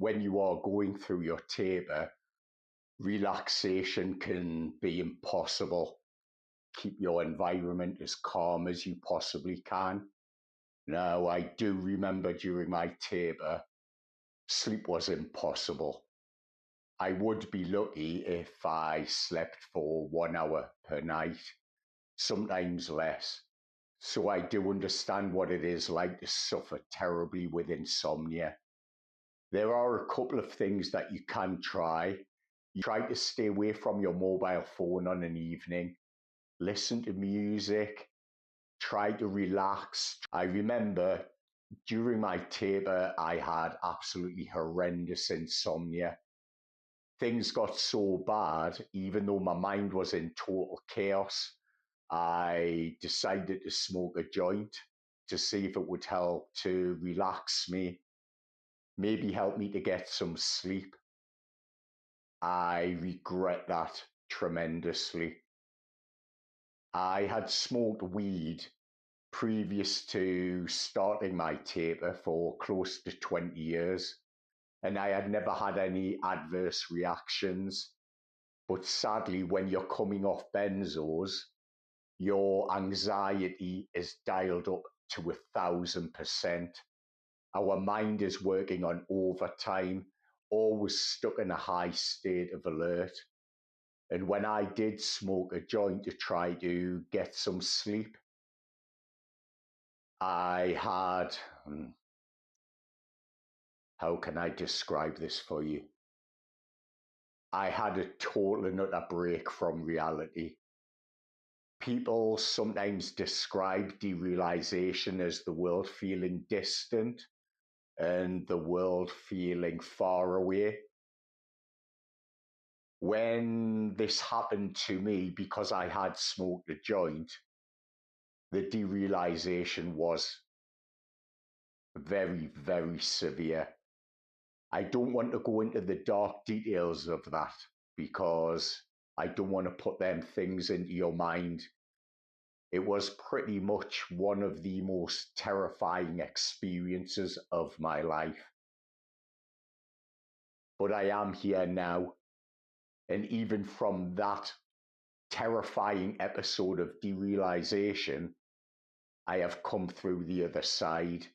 when you are going through your taper, relaxation can be impossible. Keep your environment as calm as you possibly can. Now, I do remember during my taper, sleep was impossible. I would be lucky if I slept for 1 hour per night, sometimes less. So I do understand what it is like to suffer terribly with insomnia. There are a couple of things that you can try. You try to stay away from your mobile phone on an evening, listen to music, try to relax. I remember during my taper, I had absolutely horrendous insomnia. Things got so bad, even though my mind was in total chaos, I decided to smoke a joint to see if it would help to relax me, maybe help me to get some sleep. I regret that tremendously. I had smoked weed previous to starting my taper for close to 20 years, and I had never had any adverse reactions. But sadly, when you're coming off benzos, your anxiety is dialed up to 1,000%. Our mind is working on overtime, always stuck in a high state of alert. And when I did smoke a joint to try to get some sleep, I had, how can I describe this for you? I had a total and utter break from reality. People sometimes describe derealization as the world feeling distant and the world feeling far away. When this happened to me, because I had smoked a joint, the derealization was very, very severe. I don't want to go into the dark details of that because I don't want to put them things into your mind. It was pretty much one of the most terrifying experiences of my life. But I am here now, and even from that terrifying episode of derealization, I have come through the other side.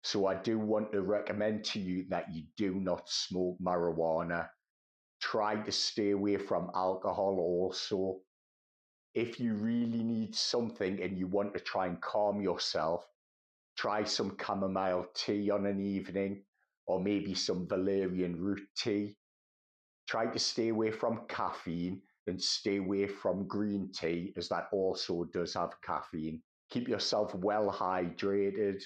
So I do want to recommend to you that you do not smoke marijuana. Try to stay away from alcohol also. If you really need something and you want to try and calm yourself, try some chamomile tea on an evening, or maybe some valerian root tea. Try to stay away from caffeine and stay away from green tea, as that also does have caffeine. Keep yourself well hydrated.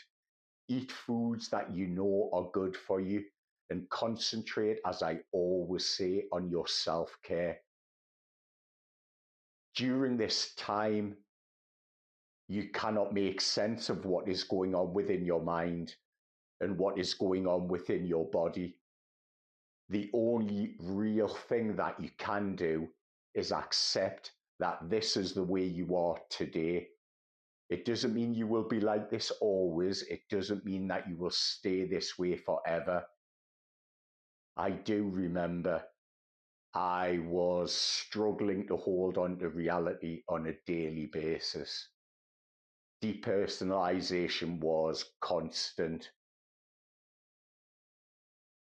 Eat foods that you know are good for you, and concentrate, as I always say, on your self-care. During this time, you cannot make sense of what is going on within your mind and what is going on within your body. The only real thing that you can do is accept that this is the way you are today. It doesn't mean you will be like this always. It doesn't mean that you will stay this way forever. I do remember I was struggling to hold on to reality on a daily basis. Depersonalization was constant.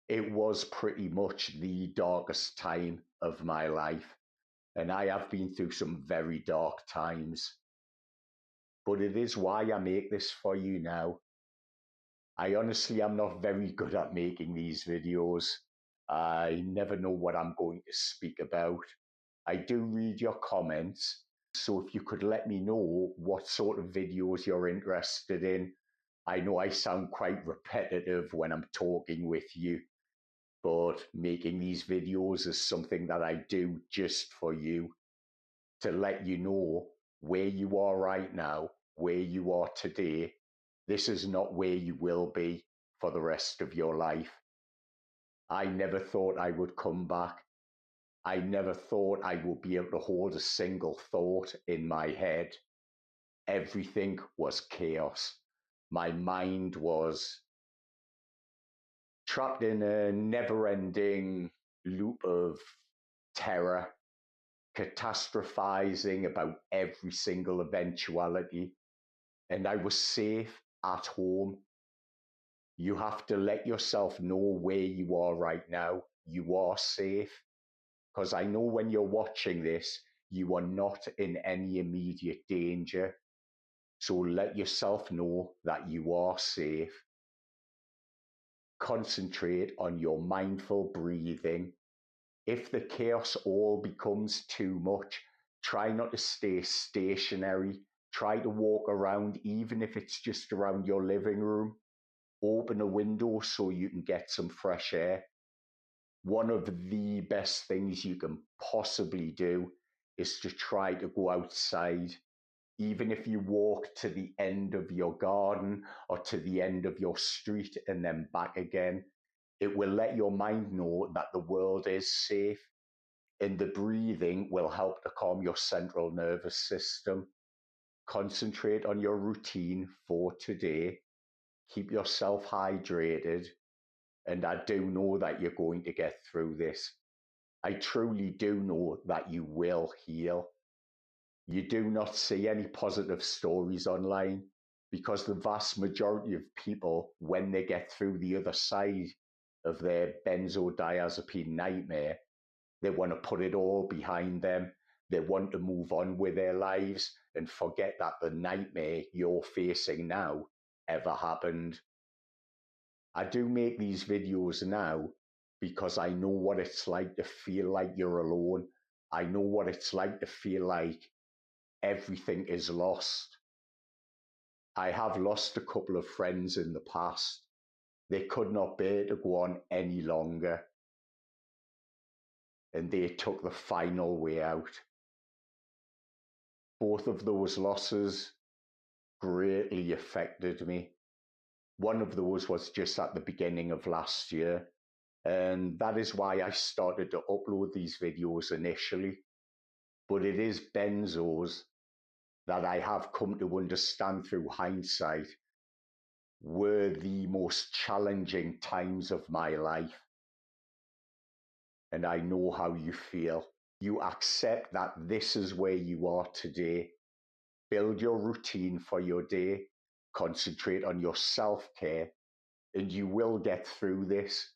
It was pretty much the darkest time of my life, and I have been through some very dark times. But it is why I make this for you now. I honestly am not very good at making these videos. I never know what I'm going to speak about. I do read your comments, so if you could let me know what sort of videos you're interested in. I know I sound quite repetitive when I'm talking with you, but making these videos is something that I do just for you, to let you know where you are right now, where you are today. This is not where you will be for the rest of your life. I never thought I would come back. I never thought I would be able to hold a single thought in my head. Everything was chaos. My mind was trapped in a never-ending loop of terror, catastrophizing about every single eventuality, and I was safe at home. You have to let yourself know where you are right now. You are safe, because I know when you're watching this, you are not in any immediate danger. So let yourself know that you are safe. Concentrate on your mindful breathing. If the chaos all becomes too much, try not to stay stationary. Try to walk around, even if it's just around your living room. Open a window so you can get some fresh air. One of the best things you can possibly do is to try to go outside. Even if you walk to the end of your garden or to the end of your street and then back again, it will let your mind know that the world is safe, and the breathing will help to calm your central nervous system. Concentrate on your routine for today. Keep yourself hydrated, and I do know that you're going to get through this. I truly do know that you will heal. You do not see any positive stories online, because the vast majority of people, when they get through the other side of their benzodiazepine nightmare, they want to put it all behind them. They want to move on with their lives and forget that the nightmare you're facing now ever happened. I do make these videos now because I know what it's like to feel like you're alone. I know what it's like to feel like everything is lost. I have lost a couple of friends in the past. They could not bear to go on any longer, and they took the final way out. Both of those losses greatly affected me. One of those was just at the beginning of last year, and that is why I started to upload these videos initially. But it is benzos that I have come to understand through hindsight were the most challenging times of my life. And I know how you feel. You accept that this is where you are today. Build your routine for your day. Concentrate on your self-care, and you will get through this.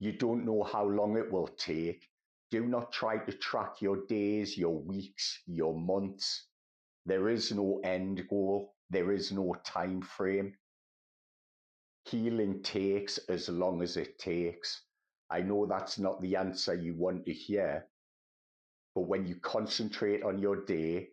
You don't know how long it will take. Do not try to track your days, your weeks, your months. There is no end goal. There is no time frame. Healing takes as long as it takes. I know that's not the answer you want to hear, but when you concentrate on your day,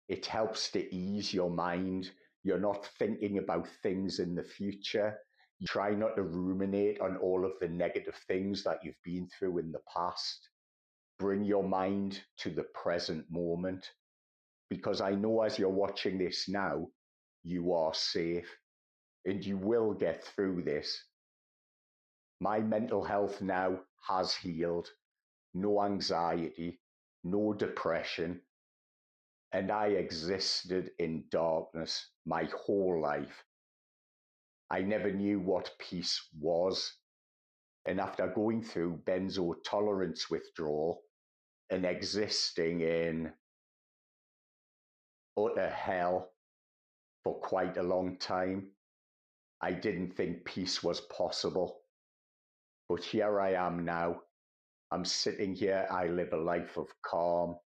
it helps to ease your mind. You're not thinking about things in the future. You try not to ruminate on all of the negative things that you've been through in the past. Bring your mind to the present moment, because I know as you're watching this now, you are safe and you will get through this. My mental health now has healed. No anxiety, no depression, and I existed in darkness my whole life. I never knew what peace was. And after going through benzo tolerance withdrawal and existing in utter hell for quite a long time, I didn't think peace was possible. But here I am now. I'm sitting here. I live a life of calm.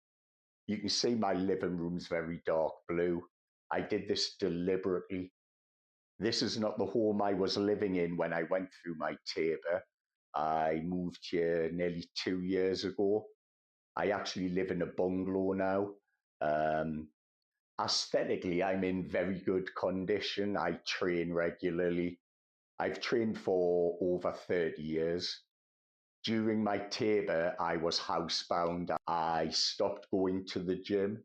You can see my living room's very dark blue. I did this deliberately. This is not the home I was living in when I went through my taper. I moved here nearly 2 years ago. I actually live in a bungalow now. Aesthetically, I'm in very good condition. I train regularly. I've trained for over 30 years. During my taper, I was housebound. I stopped going to the gym.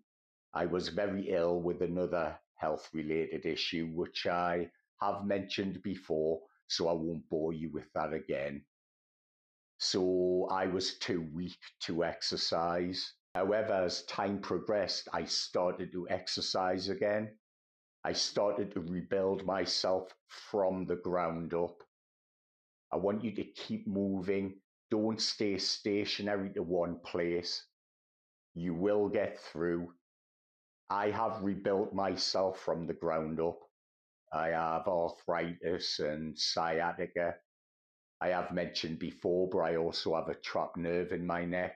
I was very ill with another health-related issue, which I have mentioned before, so I won't bore you with that again. So I was too weak to exercise. However, as time progressed, I started to exercise again. I started to rebuild myself from the ground up. I want you to keep moving. Don't stay stationary to one place. You will get through. I have rebuilt myself from the ground up. I have arthritis and sciatica. I have mentioned before, but I also have a trapped nerve in my neck.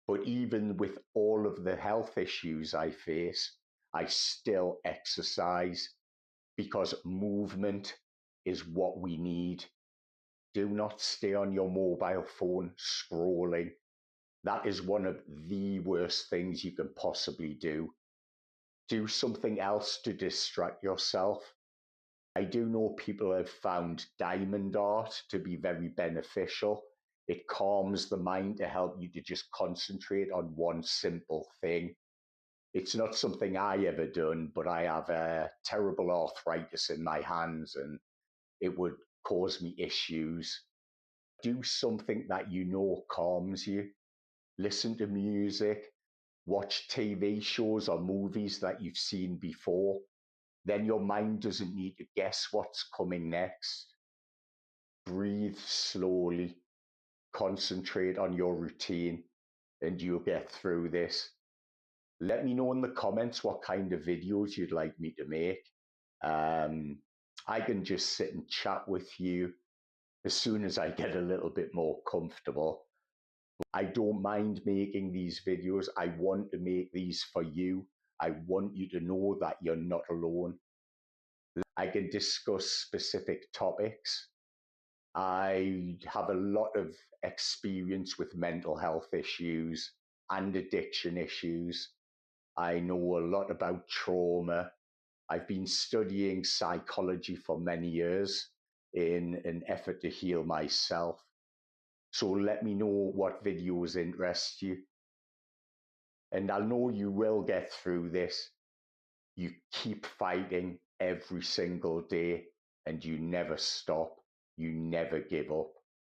But even with all of the health issues I face, I still exercise because movement is what we need. Do not stay on your mobile phone scrolling. That is one of the worst things you can possibly do. Do something else to distract yourself. I do know people have found diamond art to be very beneficial. It calms the mind to help you to just concentrate on one simple thing. It's not something I ever done, but I have a terrible arthritis in my hands and it would cause me issues. Do something that you know calms you. Listen to music, watch TV shows or movies that you've seen before. Then your mind doesn't need to guess what's coming next. Breathe slowly, concentrate on your routine, and you'll get through this. Let me know in the comments what kind of videos you'd like me to make. I can just sit and chat with you as soon as I get a little bit more comfortable. I don't mind making these videos. I want to make these for you. I want you to know that you're not alone. I can discuss specific topics. I have a lot of experience with mental health issues and addiction issues. I know a lot about trauma. I've been studying psychology for many years in an effort to heal myself. So let me know what videos interest you. And I know you will get through this. You keep fighting every single day and you never stop. You never give up.